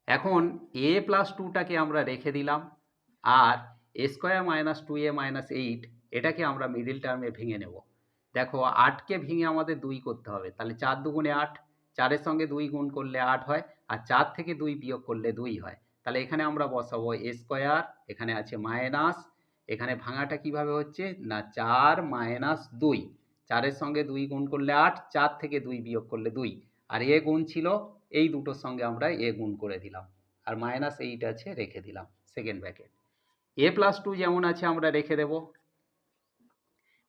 এখন এ প্লাস টুটাকে আমরা রেখে দিলাম, আর এ স্কোয়ার মাইনাস টু এ মাইনাস এইট এটাকে আমরা মিডিল টার্মে ভেঙে নেব। দেখো 8কে ভেঙে আমাদের 2 করতে হবে, তাহলে 4 দুগুণে 8, 4-এর সঙ্গে 2 গুণ করলে 8 হয়, আর 4 থেকে 2 বিয়োগ করলে 2 হয়। তাহলে এখানে আমরা বসাবো এ স্কোয়ার, এখানে আছে মাইনাস, এখানে ভাঙাটা কিভাবে হচ্ছে না 4 মাইনাস 2, 4-এর সঙ্গে 2 গুণ করলে 8, 4 থেকে 2 বিয়োগ করলে 2, আর এ গুণ ছিল, এই দুটোর সঙ্গে আমরা এ গুণ করে দিলাম, আর মাইনাস 8 আছে রেখে দিলাম সেকেন্ড ব্র্যাকেট। এ প্লাস টু যেমন আছে আমরা রেখে দেব।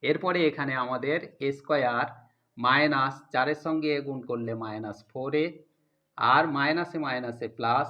এরপরে এখানে আমাদের এ স্কোয়ার মাইনাস 4-এর সঙ্গে এ গুণ করলে মাইনাস 4a, আর মাইনাসে মাইনাসে প্লাস,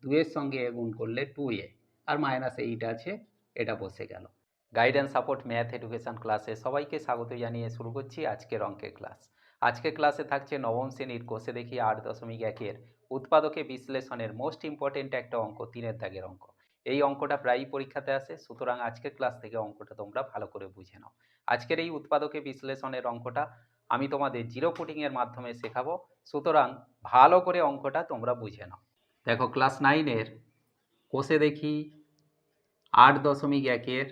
2-এর সঙ্গে এ গুণ করলে 2a, আর মাইনাস 8 আছে, এটা বসে গেল। গাইডেন্স সাপোর্ট ম্যাথ এডুকেশন ক্লাসে সবাইকে স্বাগত জানিয়ে শুরু করছি আজকের অঙ্কের ক্লাস। আজকের ক্লাসে থাকছে নবম শ্রেণীর কোষে দেখি 8.1-এর উৎপাদকে বিশ্লেষণের মোস্ট ইম্পর্টেন্ট একটা অঙ্ক, 3-এর দাগের অঙ্ক। এই অঙ্কটা প্রায়ই পরীক্ষাতে আসে, সুতরাং আজকের ক্লাস থেকে অঙ্কটা তোমরা ভালো করে বুঝে নাও। আজকের এই উৎপাদকে বিশ্লেষণের অঙ্কটা আমি তোমাদের জিরো পুটিংয়ের মাধ্যমে শেখাবো, সুতরাং ভালো করে অঙ্কটা তোমরা বুঝে নাও। দেখো ক্লাস 9-এর কোষে দেখি 8.1-এর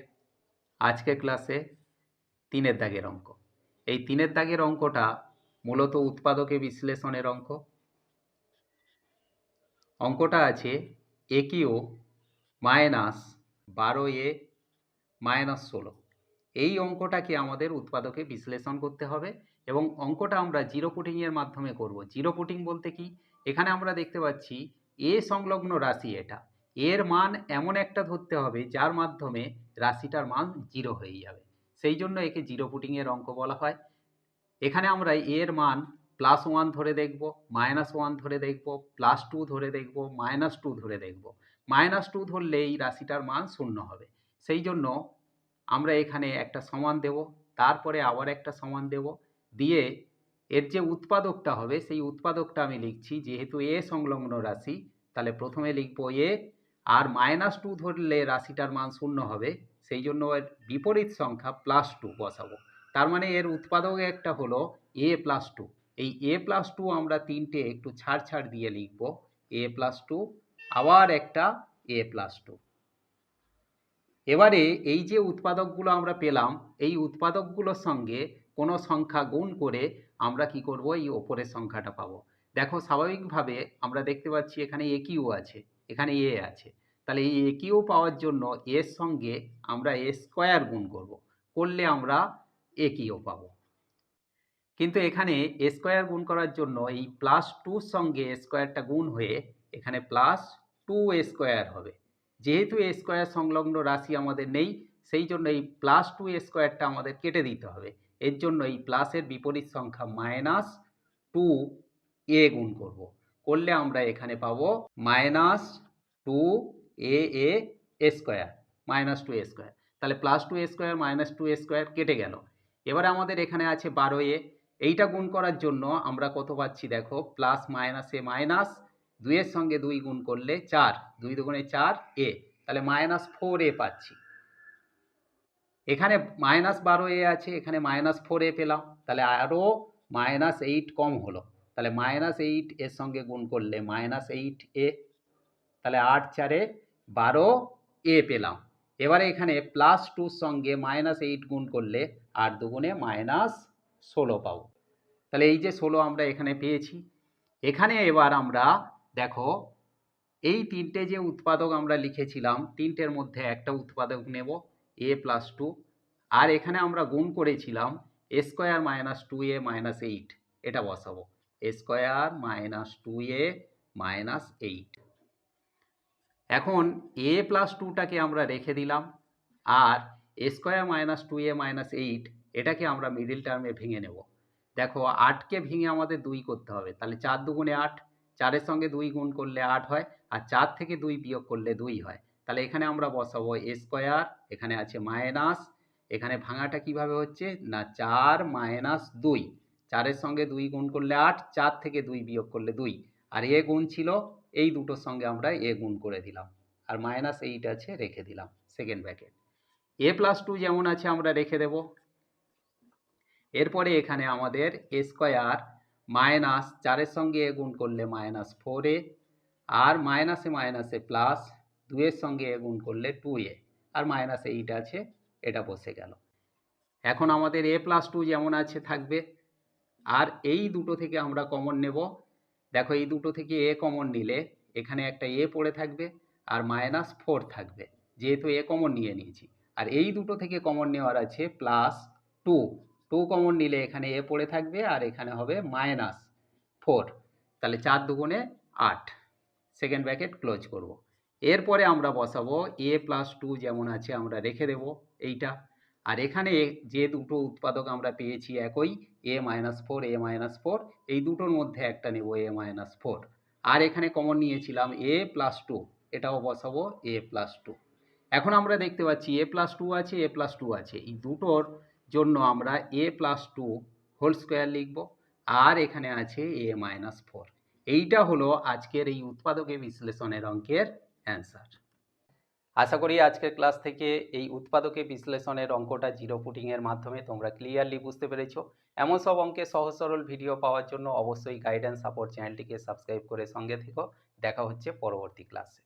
আজকের ক্লাসে 3-এর দাগের অঙ্ক। এই 3-এর দাগের অঙ্কটা মূলত উৎপাদকে বিশ্লেষণের অঙ্ক। অঙ্কটা আছে এ কিউ মাইনাস 12a মাইনাস 16। এই অঙ্কটাকে আমাদের উৎপাদকে বিশ্লেষণ করতে হবে, এবং অঙ্কটা আমরা জিরো পুটিংয়ের মাধ্যমে করব। জিরো পুটিং বলতে কি, এখানে আমরা দেখতে পাচ্ছি এ সংলগ্ন রাশি, এটা এর মান এমন একটা ধরতে হবে যার মাধ্যমে রাশিটার মান জিরো হয়ে যাবে, সেই জন্য একে জিরো পুটিংয়ের অঙ্ক বলা হয়। এখানে আমরা এর মান +1 ধরে দেখব, -1 ধরে দেখব, +2 ধরে দেখব, -2 ধরে দেখব। -2 ধরলে এই রাশিটার মান 0 হবে, সেই জন্য আমরা এখানে একটা সমান দেব, তারপরে আবার একটা সমান দেব, দিয়ে এর যে উৎপাদকটা হবে সেই উৎপাদকটা আমি লিখছি, যেহেতু এ সংলগ্ন রাশি তাহলে প্রথমে লিখব এ, আর -2 ধরলে রাশিটার মান 0 হবে, সেই জন্য এর বিপরীত সংখ্যা +2 বসাবো। তার মানে এর উৎপাদক একটা হলো এ প্লাস টু। এই এ প্লাস টু আমরা 3টে একটু ছাড় ছাড় দিয়ে লিখব, এ প্লাস টু, আবার একটা এ প্লাস টু। এবারে এই যে উৎপাদকগুলো আমরা পেলাম, এই উৎপাদকগুলোর সঙ্গে কোনো সংখ্যা গুণ করে আমরা কি করব, এই ওপরের সংখ্যাটা পাবো। দেখো স্বাভাবিকভাবে আমরা দেখতে পাচ্ছি এখানে এ কিউ আছে, এখানে এ আছে, তাহলে এই এ কিউ পাওয়ার জন্য এর সঙ্গে আমরা এ স্কোয়ার গুণ করব, করলে আমরা এ কিউ পাবো। কিন্তু এখানে এ স্কোয়ার গুণ করার জন্য এই +2-র সঙ্গে এ স্কোয়ারটা গুণ হয়ে এখানে +2a² হবে। যেহেতু এ স্কোয়ার সংলগ্ন রাশি আমাদের নেই, সেই জন্য এই +2a² আমাদের কেটে দিতে হবে। এর জন্য এই প্লাসের বিপরীত সংখ্যা -2a গুণ করব, করলে আমরা এখানে পাবো -2aa², -2a²। তাহলে +2a² -2a² কেটে গেল। এবারে আমাদের এখানে আছে 12a, এইটা গুণ করার জন্য আমরা কত পাচ্ছি দেখো, প্লাস মাইনাসে মাইনাস, 2-এর সঙ্গে 2 গুণ করলে 4, 2 দুগুণে 4a, তাহলে -4a পাচ্ছি। এখানে -12a আছে, এখানে -4a পেলাম, তাহলে আরও -8 কম হলো, তাহলে -8 এর সঙ্গে গুণ করলে -8a, তাহলে 8 4-এ 12a পেলাম। এবারে এখানে +2-র সঙ্গে -8 গুণ করলে 8 দুগুণে -16 পাবো। তাহলে এই যে 16 আমরা এখানে পেয়েছি। এখানে এবার আমরা দেখো এই 3টে যে উৎপাদক আমরা লিখেছিলাম, 3টের মধ্যে একটা উৎপাদক নেব a প্লাস 2, আর এখানে আমরা গুণ করেছিলাম a square minus 2a minus 8, এটা বসাবো a square minus 2a minus 8। এখন a প্লাস 2টাকে আমরা রেখে দিলাম, আর a square minus 2a minus 8 এটাকে আমরা মিডিল টার্মে ভেঙে নেব। দেখো 8কে ভেঙে আমাদের 2 করতে হবে, তাহলে 4 দুগুণে 8, 4-এর সঙ্গে 2 গুণ করলে 8 হয়, আর 4 থেকে 2 বিয়োগ করলে 2 হয়। তাহলে এখানে আমরা বসাবো এ স্কোয়ার, এখানে আছে মাইনাস, এখানে ভাঙাটা কিভাবে হচ্ছে না 4 মাইনাস 2, 4-এর সঙ্গে 2 গুণ করলে 8, 4 থেকে 2 বিয়োগ করলে 2, আর এ গুণ ছিল, এই দুটোর সঙ্গে আমরা এ গুণ করে দিলাম, আর -8 আছে রেখে দিলাম সেকেন্ড ব্র্যাকেট। এ প্লাস 2 যেমন আছে আমরা রেখে দেব। এরপরে এখানে আমাদের এ স্কোয়ার মাইনাস 4-এর সঙ্গে এ গুণ করলে -4a, আর মাইনাসে মাইনাসে প্লাস 2 সঙ্গে এ গুণ করলে 2a, আর মাইনাস 8 আছে, এটা বসে গেল। এখন আমাদের a প্লাস 2 যেমন আছে থাকবে, আর এই দুটো থেকে আমরা কমন নেব। দেখো এই দুটো থেকে a কমন নিলে এখানে একটা a পড়ে থাকবে আর -4 থাকবে, যেহেতু a কমন নিয়ে নিয়েছি। আর এই দুটো থেকে কমন নেওয়ার আছে +2, 2 কমন নিলে এখানে a পড়ে থাকবে আর এখানে হবে -4, তাহলে 4 দুগুণে 8, সেকেন্ড ব্র্যাকেট ক্লোজ করব। এরপরে আমরা বসাবো a প্লাস 2 যেমন আছে আমরা রেখে দেব এইটা, আর এখানে যে দুটো উৎপাদক আমরা পেয়েছি একই a-4, a-4, এই দুটোর মধ্যে একটা নেব a-4, আর এখানে কমন নিয়েছিলাম a প্লাস 2, এটাও বসাবো a প্লাস 2। এখন আমরা দেখতে পাচ্ছি a প্লাস 2 আছে, a প্লাস 2 আছে, এই দুটোর জন্য আমরা a প্লাস 2 হোল স্কোয়ার লিখব, আর এখানে আছে a-4। এইটা হলো আজকের এই উৎপাদকে বিশ্লেষণের অঙ্কের অ্যান্সার। আশা করি আজকের ক্লাস থেকে এই উৎপাদকে বিশ্লেষণের অঙ্কটা জিরো পুটিংয়ের মাধ্যমে তোমরা ক্লিয়ারলি বুঝতে পেরেছো। এমন সব অঙ্কের সহজ সরল ভিডিও পাওয়ার জন্য অবশ্যই গাইডেন্স সাপোর্ট চ্যানেলটিকে সাবস্ক্রাইব করে সঙ্গে থেকো। দেখা হচ্ছে পরবর্তী ক্লাসে।